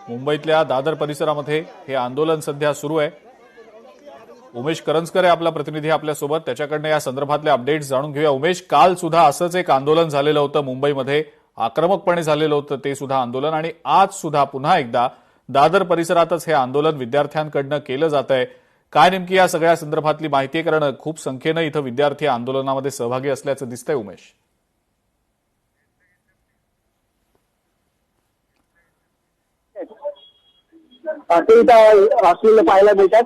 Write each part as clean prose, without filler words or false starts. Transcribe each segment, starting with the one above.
मुंबईतल्या दादर परिसरामध्ये हे आंदोलन सध्या सुरू आहे। उमेश करंजकर आहे आपला प्रतिनिधी आपल्यासोबत, त्याच्याकडनं या संदर्भातले अपडेट्स जाणून घेऊया। उमेश, काल सुद्धा असंच एक आंदोलन झालेलं होतं मुंबईमध्ये, आक्रमकपणे झालेलं होतं ते सुद्धा आंदोलन, आणि आज सुद्धा पुन्हा एकदा दादर परिसरातच हे आंदोलन विद्यार्थ्यांकडनं केलं जातंय। काय नेमकी या सगळ्या संदर्भातली माहिती आहे? कारण खूप संख्येनं इथं विद्यार्थी आंदोलनामध्ये सहभागी असल्याचं दिसतंय उमेश। ते इथं असलेलं पाहायला मिळतात।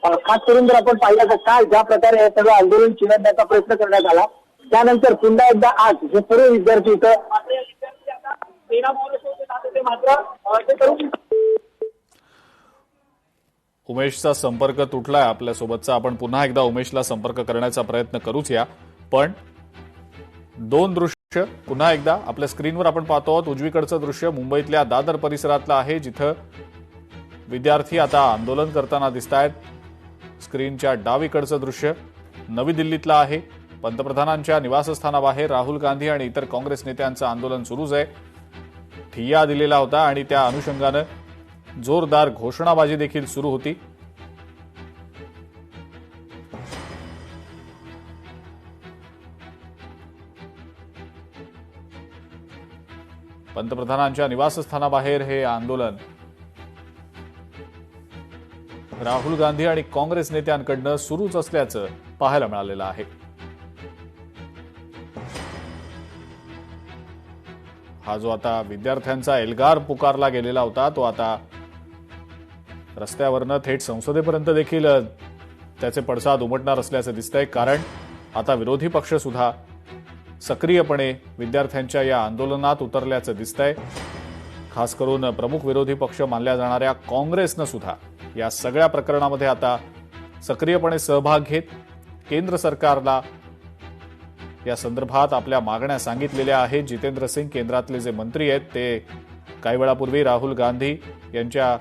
खास करून जर आपण पाहिलं तर काल ज्या प्रकारे हे सगळं आंदोलन चिरडण्याचा प्रयत्न करण्यात आला, त्यानंतर पुन्हा एकदा आज हे सर्व विद्यार्थी इथं उमेशचा संपर्क तुटलाय आपल्यासोबतचा। आपण पुन्हा एकदा उमेशला संपर्क करण्याचा प्रयत्न करूच या। पण दोन दृश्य पुन्हा एकदा आपल्या स्क्रीनवर आपण पाहतो आहोत। उजवीकडचं दृश्य मुंबईतल्या दादर परिसरातलं आहे, जिथं विद्यार्थी आता आंदोलन करताना दिसतायत। स्क्रीनच्या डावीकडचं दृश्य नवी दिल्लीतलं आहे। पंतप्रधानांच्या निवासस्थानाबाहेर राहुल गांधी आणि इतर काँग्रेस नेत्यांचं आंदोलन सुरूच आहे। ठिय्या दिलेला होता आणि त्या अनुषंगानं जोरदार घोषणाबाजी देखील सुरू होती। पंतप्रधानांच्या निवासस्थानाबाहेर हे आंदोलन राहुल गांधी आणि काँग्रेस नेत्यांकडनं सुरूच असल्याचं पाहायला मिळालेलं आहे। हा जो आता विद्यार्थ्यांचा एल्गार पुकारला गेलेला होता, तो आता रस्त्यावरनं थेट संसदेपर्यंत देखील त्याचे पडसाद उमटणार असल्याचं दिसतंय। कारण आता विरोधी पक्ष सुद्धा सक्रियपणे विद्यार्थ्यांच्या या आंदोलनात उतरल्याचं दिसतंय। खास करून प्रमुख विरोधी पक्ष मानल्या जाणाऱ्या काँग्रेसनं सुद्धा या सगळ्या प्रकरणामध्ये आता सक्रियपणे सहभाग घेत केंद्र सरकारला या संदर्भात आपल्या मागण्या सांगितलेल्या आहेत। जितेंद्र सिंग केंद्रातले जे मंत्री आहेत ते काही वेळापूर्वी राहुल गांधी यांच्या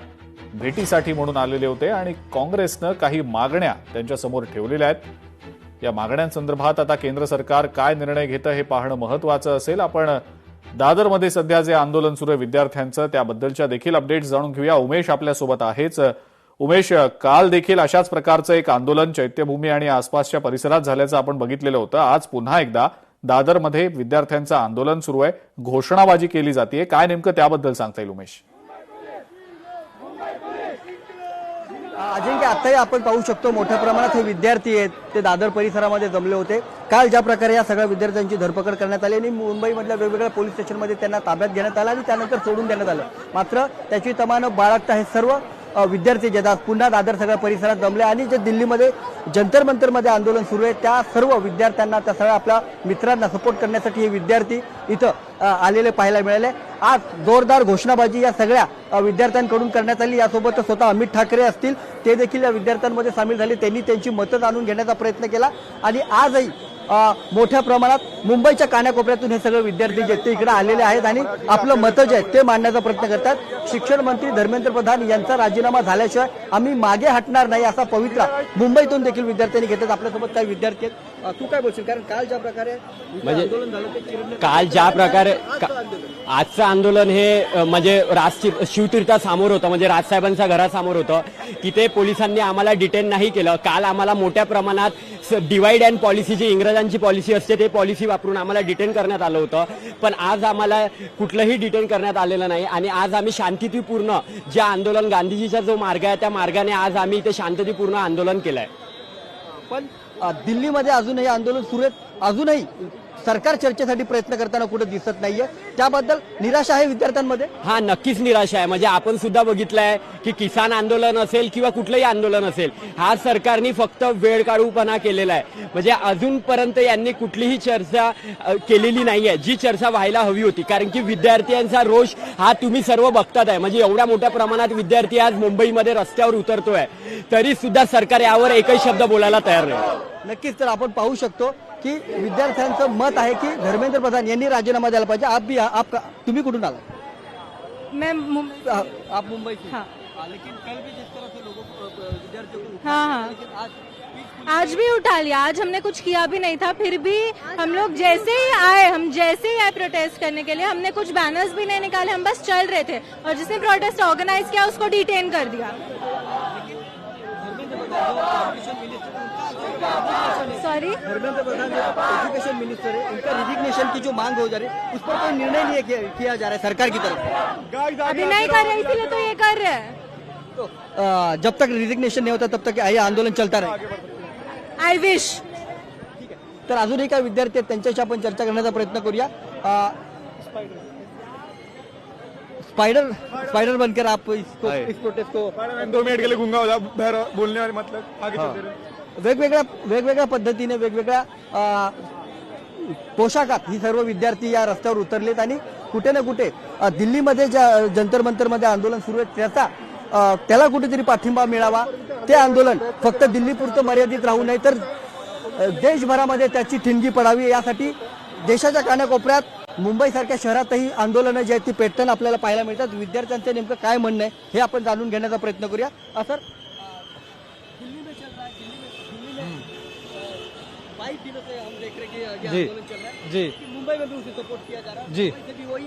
भेटीसाठी म्हणून आलेले होते आणि काँग्रेसनं काही मागण्या त्यांच्यासमोर ठेवलेल्या आहेत। या मागण्यांसंदर्भात आता केंद्र सरकार काय निर्णय घेतं हे पाहणं महत्वाचं असेल। आपण दादरमध्ये सध्या जे आंदोलन सुरू आहे विद्यार्थ्यांचं, त्याबद्दलच्या देखील अपडेट्स जाणून घेऊया। उमेश आपल्यासोबत आहेच। उमेश, काल देखील अशाच प्रकारचं एक आंदोलन चैत्यभूमी आणि आसपासच्या परिसरात झाल्याचं आपण बघितलेलं होतं। आज पुन्हा एकदा दादरमध्ये विद्यार्थ्यांचं आंदोलन सुरू आहे, घोषणाबाजी केली जाते। काय नेमकं त्याबद्दल सांगता येईल उमेश? अजिंक्य, आताही आपण पाहू शकतो मोठ्या प्रमाणात हे विद्यार्थी आहेत ते दादर परिसरामध्ये जमले होते। काल ज्या प्रकारे या सगळ्या विद्यार्थ्यांची धरपकड करण्यात आली आणि मुंबईमधल्या वेगवेगळ्या पोलीस स्टेशनमध्ये त्यांना ताब्यात घेण्यात आलं आणि त्यानंतर सोडून देण्यात आलं, मात्र त्याची तमानं बाळगता हे सर्व विद्यार्थी जे पुन्हा दादर सगळ्या परिसरात जमले आणि जे दिल्लीमध्ये जंतर मंतरमध्ये आंदोलन सुरू आहे त्या सर्व विद्यार्थ्यांना, त्या सगळ्या आपल्या मित्रांना सपोर्ट करण्यासाठी हे विद्यार्थी इथं आलेले पाहायला मिळाले। आज जोरदार घोषणाबाजी या सगळ्या विद्यार्थ्यांकडून करण्यात आली। यासोबत स्वतः अमित ठाकरे असतील ते देखील या विद्यार्थ्यांमध्ये सामील झाले। त्यांनी त्यांची मतं जाणून घेण्याचा प्रयत्न केला आणि आजही मोठ्या प्रमाणात मुंबईच्या कानाकोपऱ्यातून हे सगळे विद्यार्थी जे ते इकडे आलेले आहेत आणि आपलं मतं जे आहे ते मांडण्याचा प्रयत्न करतात। शिक्षण मंत्री धर्मेंद्र प्रधान यांचा राजीनामा झाल्याशिवाय आम्ही मागे हटणार नाही असा पवित्रा मुंबईतून देखील विद्यार्थ्यांनी घेतात। आपल्यासोबत काही विद्यार्थी आहेत, तू काय बोलशील? कारण काल ज्या प्रकारे आंदोलन झालं ते काल ज्या प्रकारे आजचं आंदोलन हे म्हणजे शिवतीर्थासमोर होतं, म्हणजे राजसाहेबांच्या घरासमोर होतं। तिथे पोलिसांनी आम्हाला डिटेन नाही केलं। काल आम्हाला मोठ्या प्रमाणात डिवाइड अँड पॉलिसी, जी इंग्रजांची पॉलिसी असते ते पॉलिसी वापरून आम्हाला डिटेन करण्यात आलं होतं। पण आज आम्हाला कुठलंही डिटेन करण्यात आलेलं नाही आणि आज आम्ही शांततापूर्ण जे आंदोलन, गांधीजीचा जो मार्ग आहे त्या मार्गाने आज आम्ही इथे शांततापूर्ण आंदोलन केलंय। पण दिल्लीमध्ये अजूनही आंदोलन सुरू आहेत, अजूनही सरकार चर्चेसाठी प्रयत्न करताना कुठे दिसत नाहीये। त्याबद्दल निराशा आहे विद्यार्थ्यांमध्ये? हा, नक्कीच निराशा आहे। म्हणजे आपण सुद्धा बघितलंय की किसान आंदोलन असेल किंवा कुठलंही आंदोलन असेल, हा सरकारने फक्त वेळ काढूपणा केलेला आहे। म्हणजे अजूनपर्यंत यांनी कुठलीही चर्चा केलेली नाहीये, जी चर्चा व्हायला हवी होती। कारण की विद्यार्थ्यांचा रोष हा तुम्ही सर्व बघतात आहे। म्हणजे एवढ्या मोठ्या प्रमाणात विद्यार्थी आज मुंबईमध्ये रस्त्यावर उतरतोय, तरी सुद्धा सरकार यावर एकही शब्द बोलायला तयार नाही। नक्कीच, तर आपण पाहू शकतो की विद्यार्थ्यांचं मत आहे की धर्मेंद्र प्रधान यांनी राजीनामा द्यायला पाहिजे। तुम्ही कुठून आला? मैं आप मुंबई से? हाँ। लेकिन कल भी जिस तरह से लोगों को विद्यार्थियों को हाँ हाँ आज भी उठा लिया। आज हमने कुछ किया भी नहीं था, फिर भी हम लोग जैसे ही आए प्रोटेस्ट करने के लिए, हमने कुछ बैनर्स भी नहीं निकाले, हम बस चल रहे थे और जिसने प्रोटेस्ट ऑर्गेनाइज किया उसको डिटेन कर दिया। सॉरी, धर्मेंद्र प्रधान जो एजुकेशन मिनिस्टर है, उनका रिजिग्नेशन की जो मांग हो जा रही है, उस पर कोई निर्णय नहीं किया जा रहा है सरकार की तरफ से। अभी नहीं कर रहे, इसीलिए तो ये कर रहे हैं। तो जब तक रिजिग्नेशन नहीं होता तब तक हे आंदोलन चालता राहील। I wish. ठीक आहे, तर अजूनही काही विद्यार्थी आहेत, त्यांच्याशी आपण चर्चा करण्याचा प्रयत्न करूया। स्पाइडर बनकर आप इस प्रोटेस्ट को 2 मिनट के लिए गूंगा हो जा बाहर बोलने वाले मतलब आगे चलते रहे। वेगवेगळ्या पद्धतीने वेगवेगळ्या पोशाखात ही सर्व विद्यार्थी या रस्त्यावर उतरलेत आणि कुठे ना कुठे दिल्लीमध्ये ज्या जंतर मंतरमध्ये आंदोलन सुरू आहे त्याला कुठेतरी पाठिंबा मिळावा, ते आंदोलन फक्त दिल्लीपुरतं मर्यादित राहू नये तर देशभरामध्ये त्याची ठिणगी पडावी, यासाठी देशाच्या कानाकोपऱ्यात मुंबईसारख्या शहरातही आंदोलनं जी आहेत ती पेटताना आपल्याला पाहायला मिळतात। विद्यार्थ्यांचं नेमकं काय म्हणणं आहे हे आपण जाणून घेण्याचा प्रयत्न करूया। सर, दिल्ली में चल रहा है, दिल्ली में 22 दिनों से हम देख रहे हैं कि ये आंदोलन चल रहा है जी कि मुंबई में भी उसे सपोर्ट किया जा रहा है, जी। मुंबई से भी वही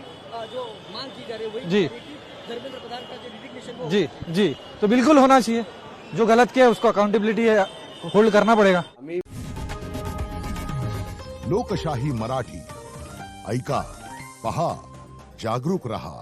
जो मांग की जा रही है वही जी। धर्मेंद्र प्रधान का जो रिजिग्नेशन वो जी जी तो बिल्कुल होना चाहिए, जो गलत किया है उसको अकाउंटेबिलिटी होल्ड करना पड़ेगा। लोकशाही मराठी ऐका, पहा, जागरूक रहा।